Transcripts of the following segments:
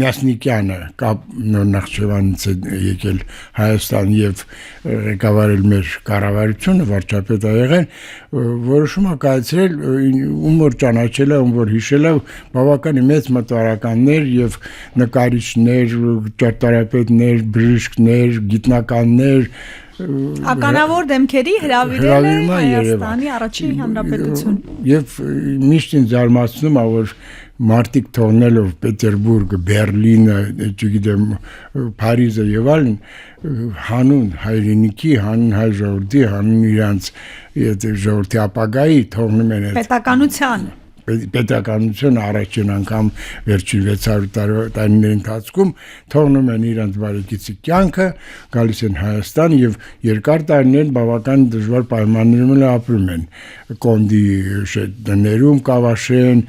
Մյասնիկյանը Նախճեվանից է եկել Հայաստան եւ ղեկավարել մեր կառավարությունը, վարչապետ ա եղել, որոշում ա կայացրել ում որ ճանաչել է, ում որ հիշել է, բավական մեծ մտարականներ եւ նկարիչներ, ճարտարապետներ, բժիշկներ, գիտնականներ Ականավոր դեմքերի հրավիրել է Հայաստանի առաջին հանրապետություն եւ միշտ ինձ զարմացնում ա որ մարտիկ թողնելով Պետերբուրգը, Բերլինը, չգիտեմ, Փարիզը եւ այլն հանուն հայրենիքի, հանուն հայ ժողովրդի, հանուն իրանց ժողովրդի ապագայի թողնում են պետականության պետականությունը առաջին անգամ վերջին 600 տարիների ընթացքում թողնում են իրենց բարեկիցի կյանքը, գալիս են Հայաստան եւ երկար տարիներ բավական դժվար պայմաններում ապրում են կոնդի շետներում, Կավաշեն,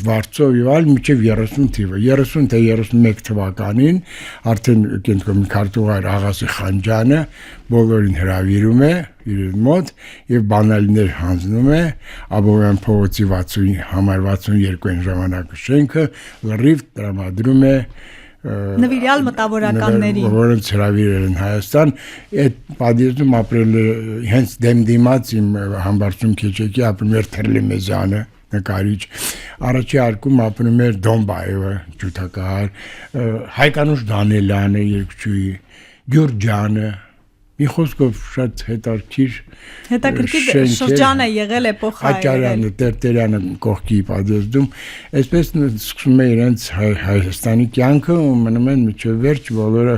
Վարչով եւ այլ մինչեւ 30 թիվը 30 թե 31 թվականին արդեն կենտրոնի քարտուղար Աղասի Խանջյանը բոլորին հրավիրում է իր մոտ եւ բանալիներ հանձնում է Աբովյան փողոցի 62-ին ժամանակը շենքը լրիվ տրամադրում է նվիրյալ մտավորականների որոնց հրավիրել են Հայաստան այդ պատիժում ապրել հենց դեմդիմաց իմ համբարձում քեչեկի ապրում էր Թերլեմեզյանը նկարիչ առաջի արկում ապրում էր Դոմբայևը ջութակահար Հայկանուշ Դանելյանը երկչուի Գյուրջյանը մի խոսքով շատ հետաքրքիր շրջան է եղել էպոխա Աճարյանը, Տերտերյանը կողքի պատերազմում, այսպես սկսում է իրենց Հայաստանի կյանքը ու մնում են մինչև վերջ բոլորը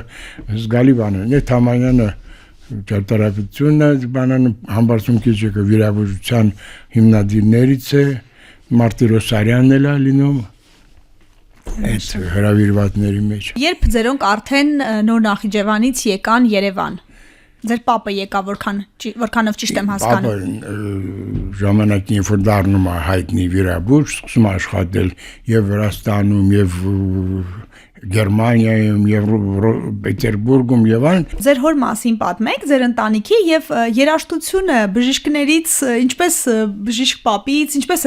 զգալի բաներ։ Թամանյանը ճարտարապետությունն է, բանանը համբարձում քիչեկը վիրաբուժության հիմնադիրներից է, Մարտիրոսարյանն էլ է լինում այդ հրավիրվածների մեջ։ Երբ ձերոնք արդեն նոր Նախիջևանից եկան Երևան Ձեր պապը եկա որքանով ճիշտ եմ հասկանում։ Պապը ժամանակին երբ որ դառնում է հայտնի վիրաբույժ, սկսում աշխատել եւ Վրաստանում եւ Գերմանիայում եւ Պետերբուրգում եւ այլն։ Ձեր հոր մասին պատմեք, ձեր ընտանիքի եւ երաժշտությունը բժիշկներից, ինչպես բժիշկ պապից, ինչպես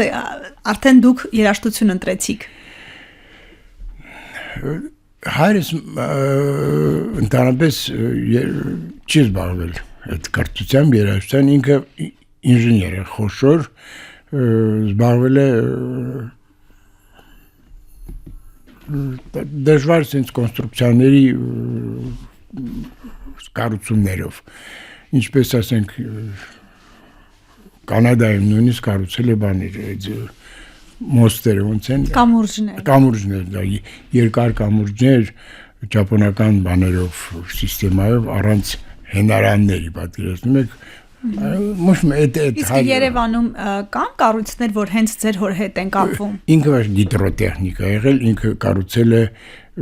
արդեն դուք երաժշտություն ընտրեցիք։ Հայրս ընդհանրապես չի զբաղվել այդ կրթությամբ երաժշտության ինքը ինժեներ է խոշոր զբաղվել է դժվար sense կոնստրուկցիաների կառուցումներով ինչպես ասենք Կանադայում նույնիսկ կառուցել է բաներ մոստերը ոնց են կամուրջներ դա երկար կամուրջներ ճապոնական բաներով սիստեմայով առանց հենարանների պատկերացնում եք Իսկ Երևանում կան կառույցներ որ հենց ձեր հոր հետ են կապվում ինքը գիդրոտեխնիկա եղել ինքը կառուցել է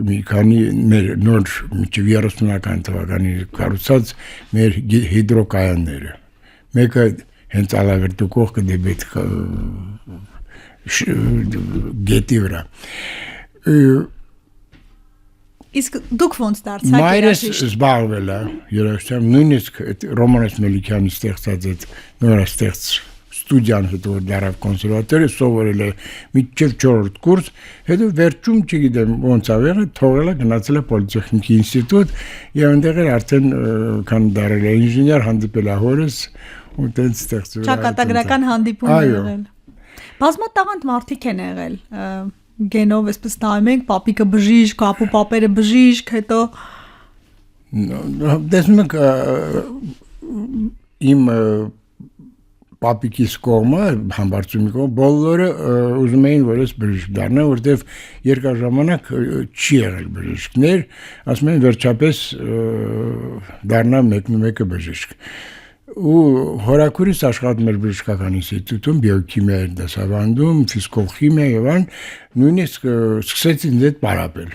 մի քանի մեր նոր մինչև 30-ական թվականի կառուցած մեր հիդրոկայանները մեկը հենց Ալավերդու կողքը դեպի գետի վրա Իսկ դուք ոնց դարձաք երաժիշտ։ Մայրս զբաղվել է երաժշտությամբ, նույնիսկ Ռոմանես Մելիքյանի ստեղծած այդ նորաստեղծ ստուդիան հետո որ դարավ կոնսերվատորը սովորել է մինչև 4-րդ կուրս, հետո վերջում չգիտեմ ոնց ա եղել, թողել է գնացել է Պոլիտեխնիկի ինստիտուտ եւ այնտեղ էլ արդեն քան դարել է ինժեներ հանդիպել է հորս ու տենց ստեղծել։ Ճակատագրական հանդիպում է եղել։ Բազմատաղանդ մարդիկ են եղել գենով այսպես նայում ենք պապիկը բժիշկ, ապու պապերը բժիշկ, հետո տեսնում եք իմ պապիկիս կողմը, համբարձումի կողմը բոլորը ուզում էին որ ես բժիշկ դառնամ, որտեվ երկար ժամանակ չի եղել բժիշկներ, ասում են վերջապես դառնա մեկը բժիշկ։ Ու հորաքուրիս աշխատում էր բժշկական ինստիտուտում, բիոքիմիա էր դասավանդում, ֆիզկոքիմիա եւ այլն, նույնիսկ սկսեց ինձ հետ պարապել։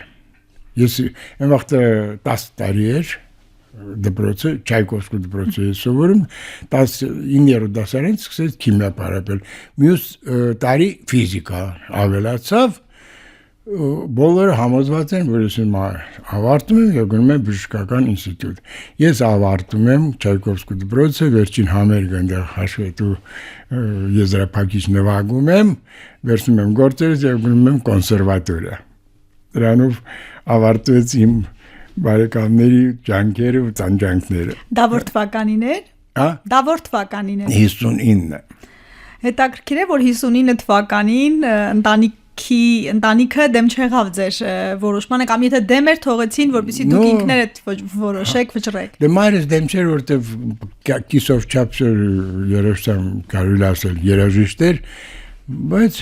Ես այն վաղտը 10 տարի էր դպրոցը, Չայկովսկու դպրոցը սովորում, 19-րդ դասարան սկսեց քիմիա պարապել։ Մյուս տարի ֆիզիկա ավելացավ, բոլորը համոզված են, որ ես ավարտում եմ եւ գնում եմ բժշկական ինստիտուտ։ Ես ավարտում եմ Չայկովսկու դպրոցը, վերջին համերգը այնտեղ հաշվետու եզրափակիչ նվագում եմ, վերցնում եմ գործերս եւ գնում եմ կոնսերվատորիա։ Դրանով ավարտվեց իմ բարեկամների ջանքերը ու ծանջանքները։ Դա որ թվականին էր։ Հա? Դա որ թվականին էր։ 59-ը։ Հետաքրքիր է, որ 59 թվականին ընտանիքը դեմ չեղավ ձեր որոշմանը կամ եթե դեմ էր թողեցին, որպեսզի դուք ինքներդ որոշեք, վճռեք։ Դե մայրս դեմ չէր, որտեվ կիսով չափսեր երեշտամ կարելի ասել երաժիշտ էր, բայց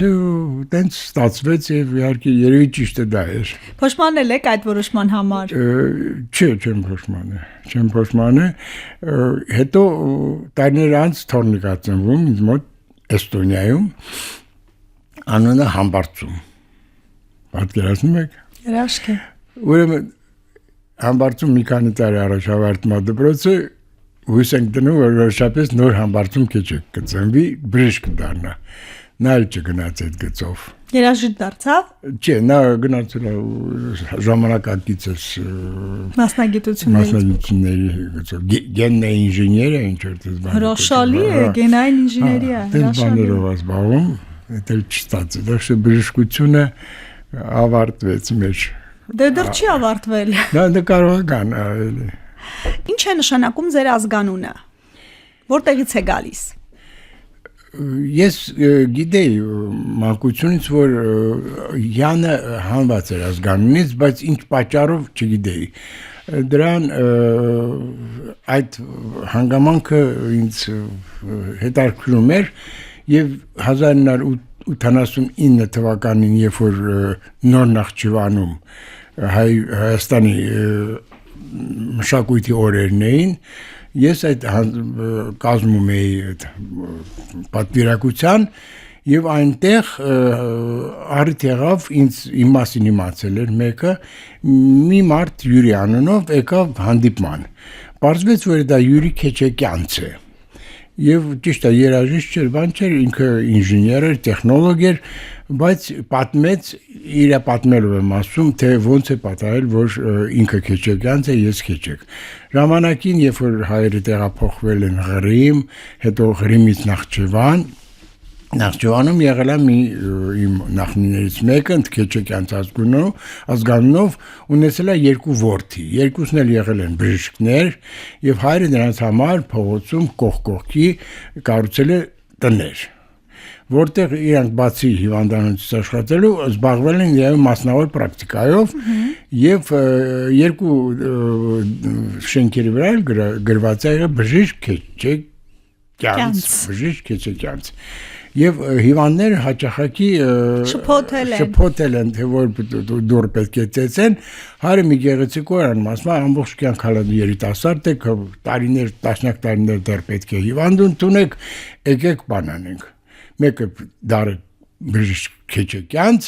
տենց ստացվեց եւ իհարկե երևի ճիշտը դա էր։ Փոշմանել եք այդ որոշման համար։ Չէ, չեմ փոշմանը։ Հետո տարիներ անց թորնիկա ծնվում ինձ մոտ Էստոնիայում անունը Համբարձում։ Պատկերացնում եք։ Երաշք է։ Ուրեմն Համբարձում մի քանի տարի առաջ ավարտում դպրոցը հույս ենք դնում, որ որոշապես նոր Համբարձում քեչեք կծնվի, բժիշկ դառնա։ Նա չգնաց այդ գծով։ Երաժիշտ դարձավ։ Չէ, նա գնացել է ժամանակակիցս Մասնագիտությունների գծով։ Գեննե ինժեներ է, ինչ որ դες բան։ Հրաշալի է, գենային ինժեներիա, հրաշալի։ Բաներով զբաղվում, դա չստացի, դա բժշկությունը ավարտվեց մեր։ Դե դեռ չի ավարտվել։ Դա կարող է գան ավելի։ Ինչ է նշանակում ձեր ազգանունը։ Որտեղից է գալիս։ Ես գիտեի մանկությունից, որ Յանը հանված էր ազգանունից, բայց ինչ պատճառով չգիտեի։ Դրան այդ հանգամանքը ինձ հետաքրքրում էր եւ 1989 թվականին, երբ որ նոր Նախճիվանում Հայաստանի մշակույթի օրերն էին, ես այդ կազմում էի պատվիրակության եւ այնտեղ առիթ եղավ ինձ իմ մասին իմացել էր մեկը մի մարդ Յուրի անունով եկավ հանդիպման։ Պարզվեց, որ դա Յուրի Քեչեկյանց է։ Եվ ճիշտ է, երաժիշտ չէր, բան չէր, ինքը ինժեներ էր, տեխնոլոգ էր, բայց պատմեց, իր պատմելով եմ ասում, թե ոնց է պատահել, որ ինքը Քեչեկյանց է, ես Քեչեկ։ Ժամանակին, երբ որ հայերը տեղափոխվել են Ղրիմ, հետո Ղրիմից Նախճիվանում եղել է մի իմ նախնիներից մեկը, Քեչեկյանց ազգանունով ունեցել է երկու որդի, երկուսն էլ եղել են բժիշկներ, եւ հայրը նրանց համար փողոցում կողքի կառուցել է տներ, որտեղ իրանք բացի հիվանդանոցից աշխատելու զբաղվել են եւ մասնավոր պրակտիկայով եւ երկու շենքերի վրա գրված է բժիշկ Քեչեկյանց Եվ հիվանդները հաճախակի շփոթել են, թե որ դուր պետք է ծեծեն, հայրը մի գեղեցիկ օրան ասում է ամբողջ կյանք հալա երիտասարդ եք, տարիներ, տասնյակ տարիներ դեռ պետք է հիվանդուն տունեք, եկեք բան անենք։ Մեկը դառը բժիշկ Քեչեկյանց,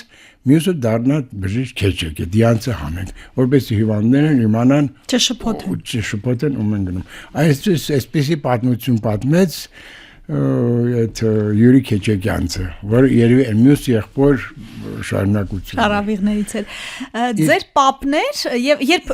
մյուսը դառնա բժիշկ Քեչեկը, դիանցը հանենք, որպեսզի հիվանդները իմանան չշփոթեն ու մեն գնում։ Այսպեսի պատմություն պատմեց այդ Յուրի Քեչեկյանցը, որ երևի մյուս եղբոր շարունակություն։ Շարավիղներից էր։ Ձեր պապներ եւ երբ